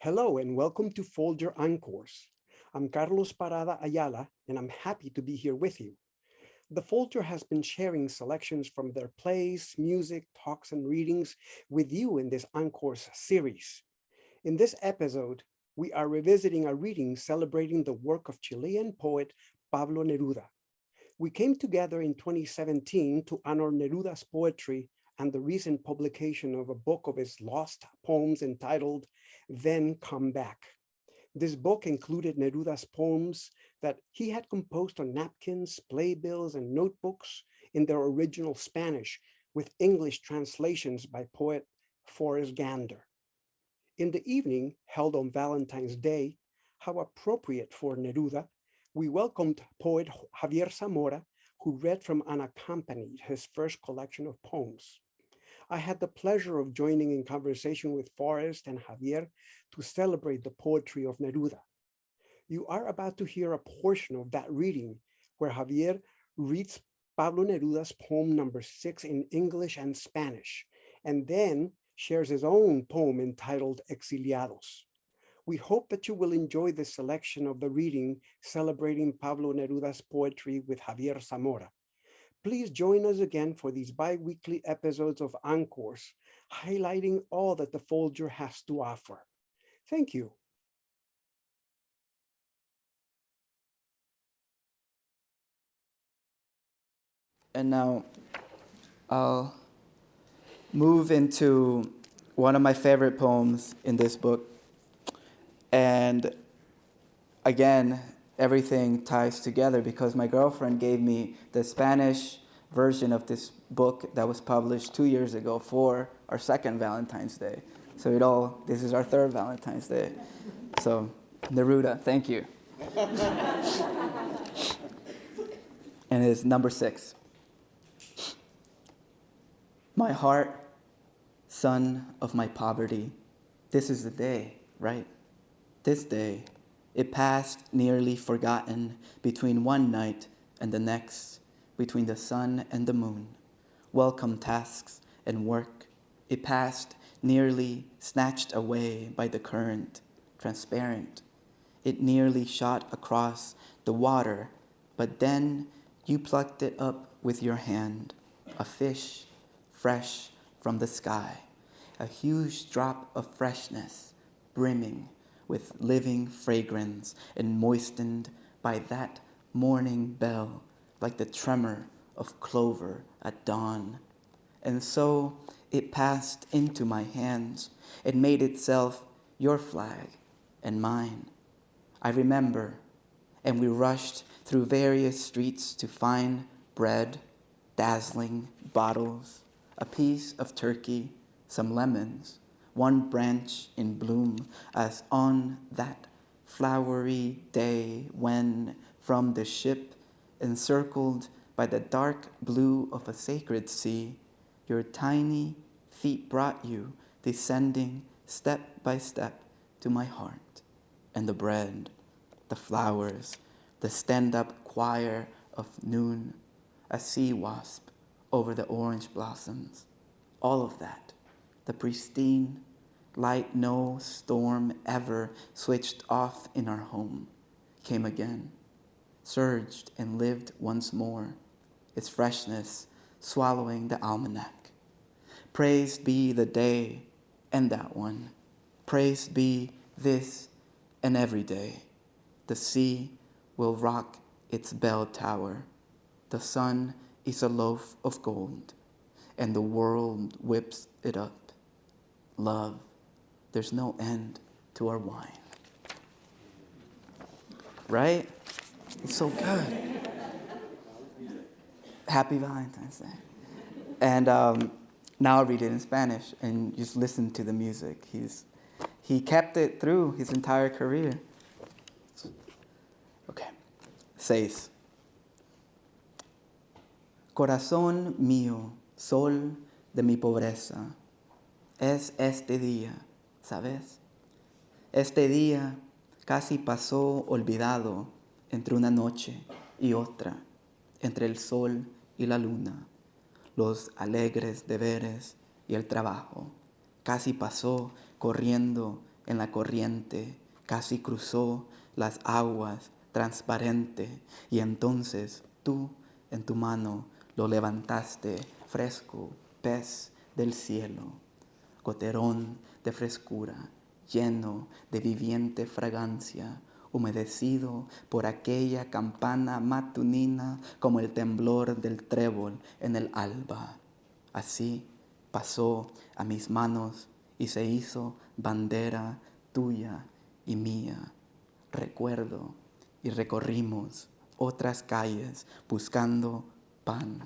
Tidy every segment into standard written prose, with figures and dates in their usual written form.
Hello and welcome to Folger ENCORES. I'm Carlos Parada Ayala and I'm happy to be here with you. The Folger has been sharing selections from their plays, music, talks, and readings with you in this ENCORES series. In this episode, we are revisiting a reading celebrating the work of Chilean poet Pablo Neruda. We came together in 2017 to honor Neruda's poetry and the recent publication of a book of his lost poems entitled Then Come Back. This book included Neruda's poems that he had composed on napkins, playbills, and notebooks in their original Spanish with English translations by poet Forrest Gander. In the evening, held on Valentine's Day, how appropriate for Neruda, we welcomed poet Javier Zamora, who read from Unaccompanied, his first collection of poems. I had the pleasure of joining in conversation with Forrest and Javier to celebrate the poetry of Neruda. You are about to hear a portion of that reading where Javier reads Pablo Neruda's poem number 6 in English and Spanish, and then shares his own poem entitled Exiliados. We hope that you will enjoy this selection of the reading celebrating Pablo Neruda's poetry with Javier Zamora. Please join us again for these bi-weekly episodes of Encores, highlighting all that the Folger has to offer. Thank you. And now I'll move into one of my favorite poems in this book. And again, everything ties together because my girlfriend gave me the Spanish version of this book that was published 2 years ago for our second Valentine's Day. So this is our third Valentine's Day. So Neruda, thank you. And it's number 6. My heart, son of my poverty, this is the day, right? This day, it passed nearly forgotten between one night and the next, between the sun and the moon. Welcome tasks and work, it passed nearly snatched away by the current, transparent. It nearly shot across the water, but then you plucked it up with your hand, a fish fresh from the sky, a huge drop of freshness, brimming with living fragrance and moistened by that morning bell like the tremor of clover at dawn. And so it passed into my hands. It made itself your flag and mine. I remember, and we rushed through various streets to find bread, dazzling bottles, a piece of turkey, some lemons, one branch in bloom, as on that flowery day when, from the ship, encircled by the dark blue of a sacred sea, your tiny feet brought you, descending step by step to my heart, and the bread, the flowers, the stand-up choir of noon, a sea wasp over the orange blossoms, all of that, the pristine light no storm ever switched off in our home, came again, surged and lived once more, its freshness swallowing the almanac. Praised be the day and that one. Praised be this and every day. The sea will rock its bell tower. The sun is a loaf of gold, and the world whips it up. Love, there's no end to our wine. Right? It's so good. Happy Valentine's Day. And now I'll read it in Spanish and just listen to the music. He kept it through his entire career. Okay. 6. Corazón mío, sol de mi pobreza, es este día, ¿sabes? Este día casi pasó olvidado entre una noche y otra, entre el sol y la luna, los alegres deberes y el trabajo. Casi pasó corriendo en la corriente, casi cruzó las aguas transparente y entonces tú en tu mano lo levantaste fresco, pez del cielo, goterón de frescura, lleno de viviente fragancia, humedecido por aquella campana matunina como el temblor del trébol en el alba. Así pasó a mis manos y se hizo bandera tuya y mía. Recuerdo y recorrimos otras calles buscando pan,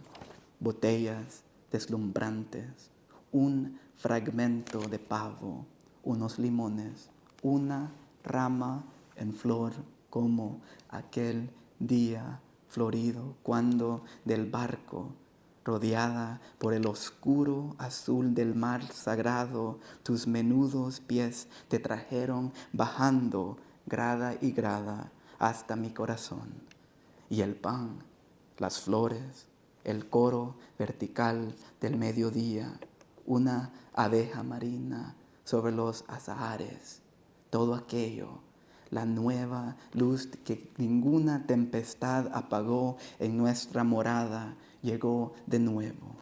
botellas deslumbrantes, un fragmento de pavo, unos limones, una rama en flor como aquel día florido cuando del barco, rodeada por el oscuro azul del mar sagrado, tus menudos pies te trajeron bajando grada y grada hasta mi corazón. Y el pan, las flores, el coro vertical del mediodía, una abeja marina sobre los azahares, todo aquello, la nueva luz que ninguna tempestad apagó en nuestra morada, llegó de nuevo,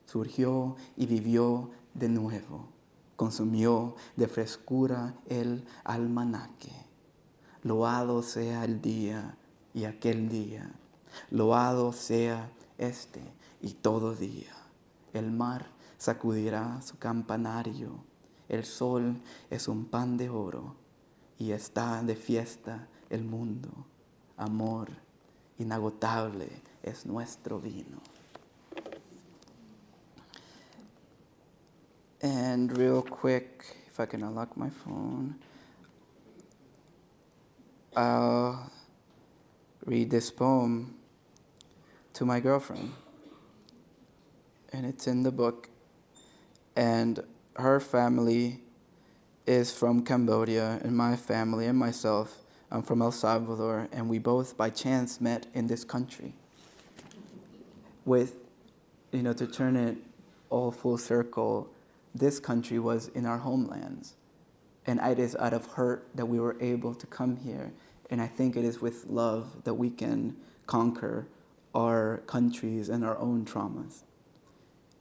surgió y vivió de nuevo, consumió de frescura el almanaque. Loado sea el día y aquel día, loado sea este y todo día. El mar sacudirá su campanario, el sol es un pan de oro y está de fiesta el mundo. Amor inagotable es nuestro vino. And real quick, if I can unlock my phone, I'll read this poem to my girlfriend. And it's in the book. And her family is from Cambodia, and my family and myself, I'm from El Salvador, and we both by chance met in this country. With, to turn it all full circle, this country was in our homelands. And it is out of hurt that we were able to come here. And I think it is with love that we can conquer our countries and our own traumas.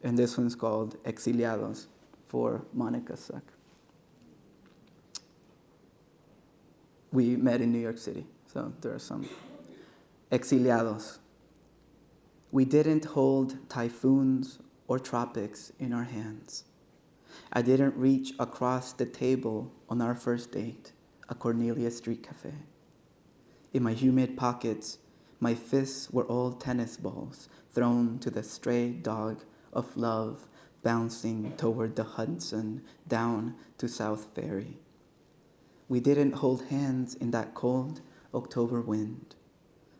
And this one's called Exiliados for Monica Suck. We met in New York City, so there are some. Exiliados. We didn't hold typhoons or tropics in our hands. I didn't reach across the table on our first date, a Cornelia Street cafe. In my humid pockets, my fists were all tennis balls thrown to the stray dog of love bouncing toward the Hudson down to South Ferry. We didn't hold hands in that cold October wind,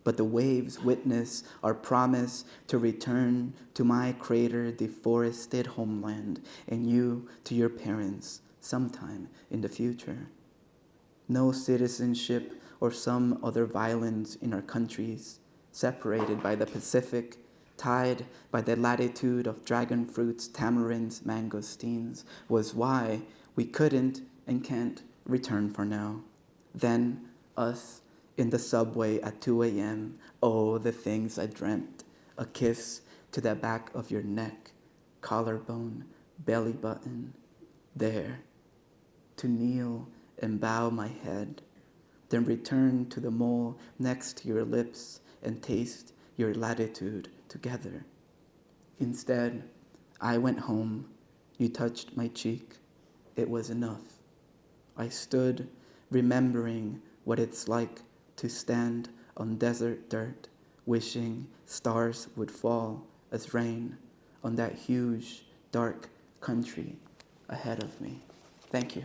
but the waves witness our promise to return to my crater-deforested homeland and you to your parents sometime in the future. No citizenship or some other violence in our countries, separated by the Pacific, tied by the latitude of dragon fruits, tamarinds, mangosteens, was why we couldn't and can't return for now. Then us in the subway at 2 a.m. Oh, the things I dreamt. A kiss to the back of your neck, collarbone, belly button. There, to kneel and bow my head, then return to the mole next to your lips and taste your latitude together. Instead, I went home. You touched my cheek. It was enough. I stood remembering what it's like to stand on desert dirt, wishing stars would fall as rain on that huge, dark country ahead of me. Thank you.